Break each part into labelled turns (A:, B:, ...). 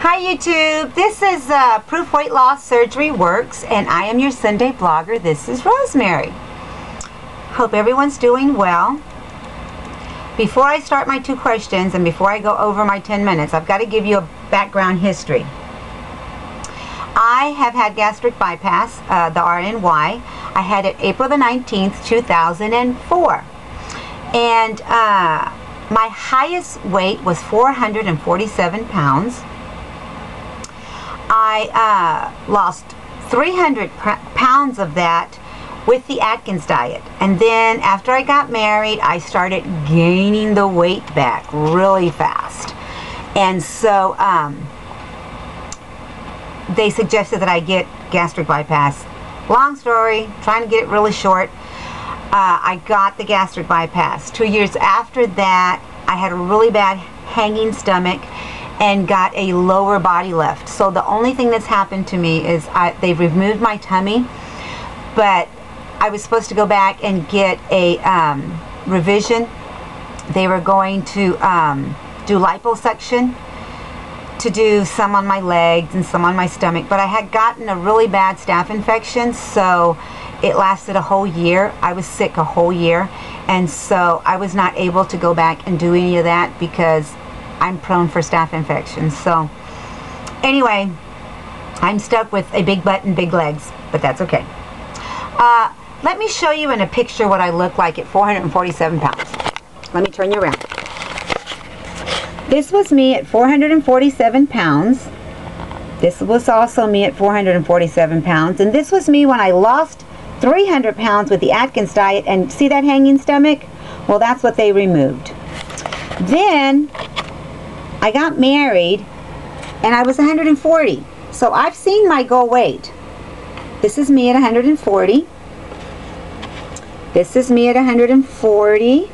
A: Hi YouTube, this is Proof Weight Loss Surgery Works, and I am your Sunday blogger. This is Rosemary. Hope everyone's doing well. Before I start my 2 questions and before I go over my 10 minutes, I've got to give you a background history. I have had gastric bypass, the RNY. I had it April the 19th, 2004. And my highest weight was 447 pounds. I lost 300 pounds of that with the Atkins diet. And then after I got married, I started gaining the weight back really fast. And so they suggested that I get gastric bypass. Long story, trying to get it really short. I got the gastric bypass. 2 years after that, I had a really bad hanging stomach and got a lower body lift. So the only thing that's happened to me is they've removed my tummy, but I was supposed to go back and get a revision. They were going to do liposuction, to do some on my legs and some on my stomach, but I had gotten a really bad staph infection, so it lasted a whole year. I was sick a whole year, and so I was not able to go back and do any of that because I'm prone for staph infections. So anyway, I'm stuck with a big butt and big legs, but that's okay. Let me show you in a picture what I look like at 447 pounds. Let me turn you around. This was me at 447 pounds. This was also me at 447 pounds. And this was me when I lost 300 pounds with the Atkins diet. And see that hanging stomach? Well, that's what they removed. Then I got married and I was 140. So I've seen my goal weight. This is me at 140. This is me at 140.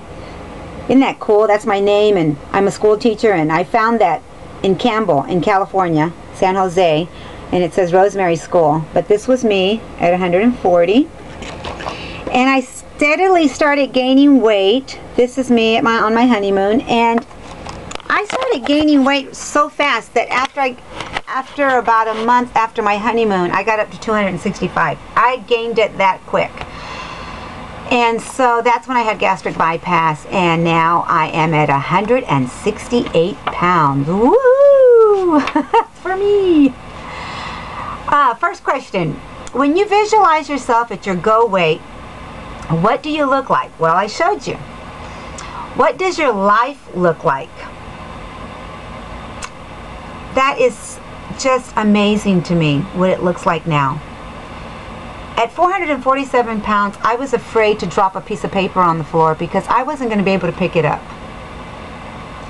A: Isn't that cool? That's my name, and I'm a school teacher, and I found that in Campbell, in California, San Jose, and it says Rosemary School. But this was me at 140. And I steadily started gaining weight. This is me at on my honeymoon, and I started gaining weight so fast that after about a month after my honeymoon, I got up to 265. I gained it that quick. And so that's when I had gastric bypass, and now I am at 168 pounds. Woo! For me. First question. When you visualize yourself at your goal weight, what do you look like? Well, I showed you. What does your life look like? That is just amazing to me, what it looks like now. At 447 pounds, I was afraid to drop a piece of paper on the floor because I wasn't going to be able to pick it up.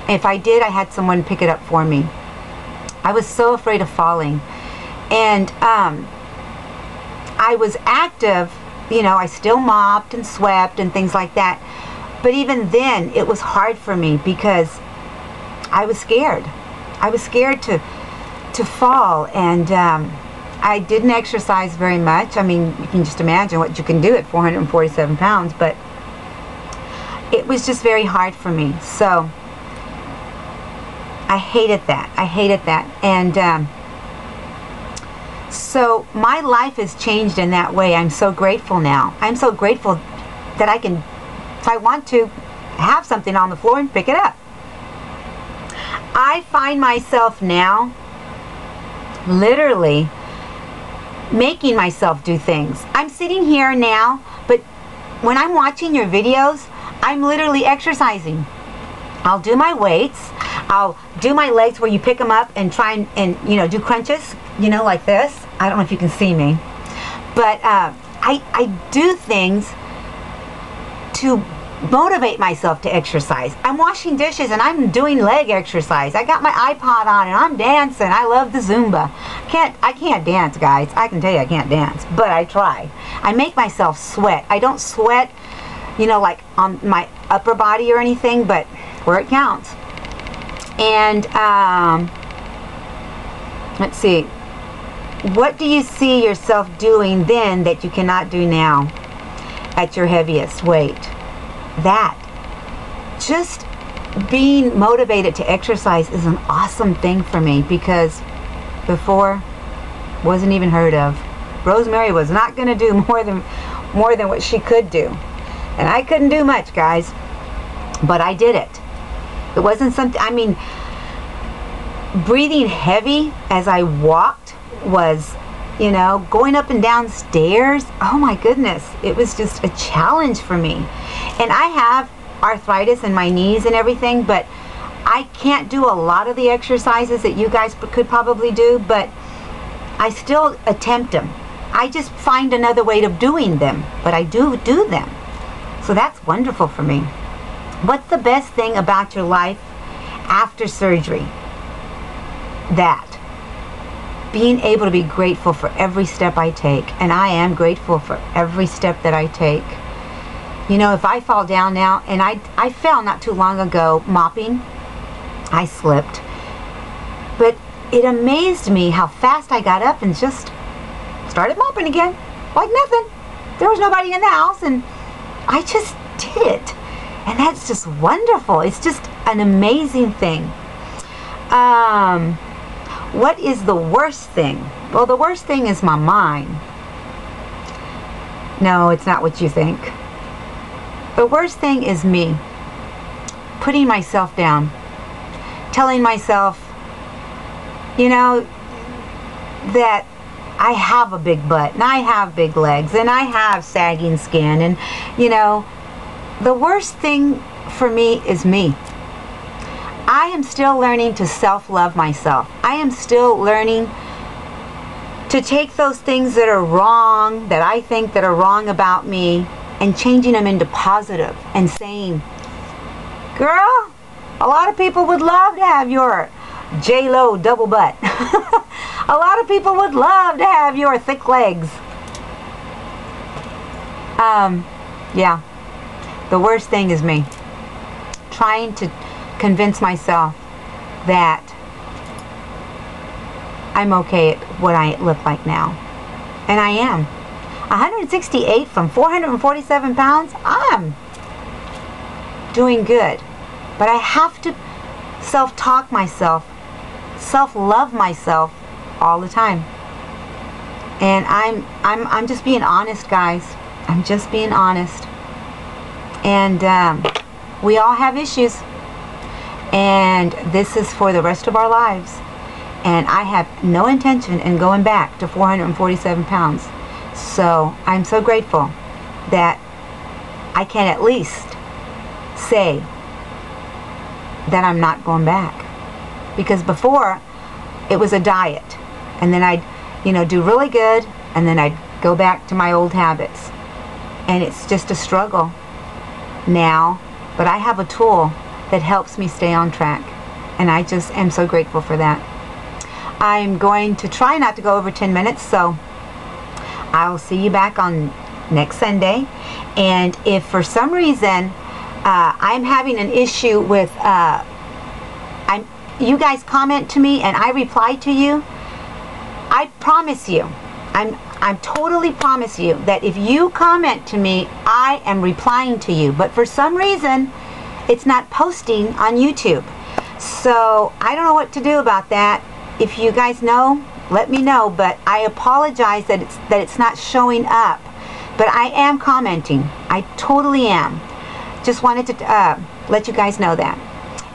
A: If I did, I had someone pick it up for me. I was so afraid of falling. And I was active, you know, I still mopped and swept and things like that. But even then, it was hard for me because I was scared. I was scared to fall, and I didn't exercise very much. I mean, you can just imagine what you can do at 447 pounds, but it was just very hard for me. So I hated that. I hated that. And so my life has changed in that way. I'm so grateful now. I'm so grateful that I can, if I want to, have something on the floor and pick it up. I find myself now literally making myself do things. I'm sitting here now, but when I'm watching your videos, I'm literally exercising. I'll do my weights. I'll do my legs where you pick them up and try and you know, do crunches, you know, like this. I don't know if you can see me, but I do things to motivate myself to exercise. I'm washing dishes and I'm doing leg exercise. I got my iPod on and I'm dancing. I love the Zumba. I can't dance, guys. I can tell you I can't dance, but I try. I make myself sweat. I don't sweat, you know, like on my upper body or anything, but where it counts. And let's see. What do you see yourself doing then that you cannot do now at your heaviest weight? That. Just being motivated to exercise is an awesome thing for me, because before, wasn't even heard of. Rosemary was not going to do more than what she could do. And I couldn't do much, guys. But I did it. It wasn't something, I mean, breathing heavy as I walked was, you know, going up and down stairs. Oh my goodness. It was just a challenge for me. And I have arthritis in my knees and everything, but I can't do a lot of the exercises that you guys could probably do, but I still attempt them. I just find another way of doing them, but I do them. So that's wonderful for me. What's the best thing about your life after surgery? That. Being able to be grateful for every step I take. And I am grateful for every step that I take. You know, if I fall down now, and I fell not too long ago mopping. I slipped. But it amazed me how fast I got up and just started mopping again. Like nothing. There was nobody in the house, and I just did it. And that's just wonderful. It's just an amazing thing. What is the worst thing? Well, the worst thing is my mind. No, it's not what you think. The worst thing is me putting myself down, telling myself, you know, that I have a big butt, and I have big legs, and I have sagging skin, and, you know, the worst thing for me is me. I am still learning to self-love myself. I am still learning to take those things that are wrong, that I think that are wrong about me, and changing them into positive and saying, girl, a lot of people would love to have your J-Lo double butt. A lot of people would love to have your thick legs. Yeah. The worst thing is me. Trying to convince myself that I'm okay at what I look like now. And I am. 168 from 447 pounds, I'm doing good. But I have to self-talk myself, self-love myself all the time. And I'm just being honest, guys. I'm just being honest. And we all have issues. And this is for the rest of our lives. And I have no intention in going back to 447 pounds. So I'm so grateful that I can at least say that I'm not going back. Because before, it was a diet. And then I'd, you know, do really good, and then I'd go back to my old habits. And it's just a struggle now. But I have a tool that helps me stay on track. And I just am so grateful for that. I'm going to try not to go over 10 minutes, so I'll see you back on next Sunday. And if for some reason I'm having an issue with, you guys comment to me and I reply to you, I promise you, I'm totally promise you that if you comment to me, I am replying to you. But for some reason, it's not posting on YouTube. So I don't know what to do about that. If you guys know, let me know. But I apologize that it's not showing up. But I am commenting. I totally am. Just wanted to let you guys know that.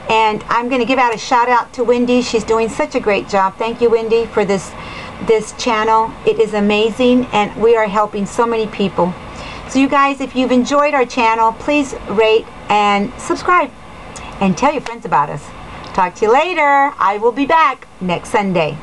A: And I'm going to give out a shout out to Wendy. She's doing such a great job. Thank you, Wendy, for this channel. It is amazing, and we are helping so many people. So you guys, if you've enjoyed our channel, please rate and subscribe and tell your friends about us. Talk to you later. I will be back next Sunday.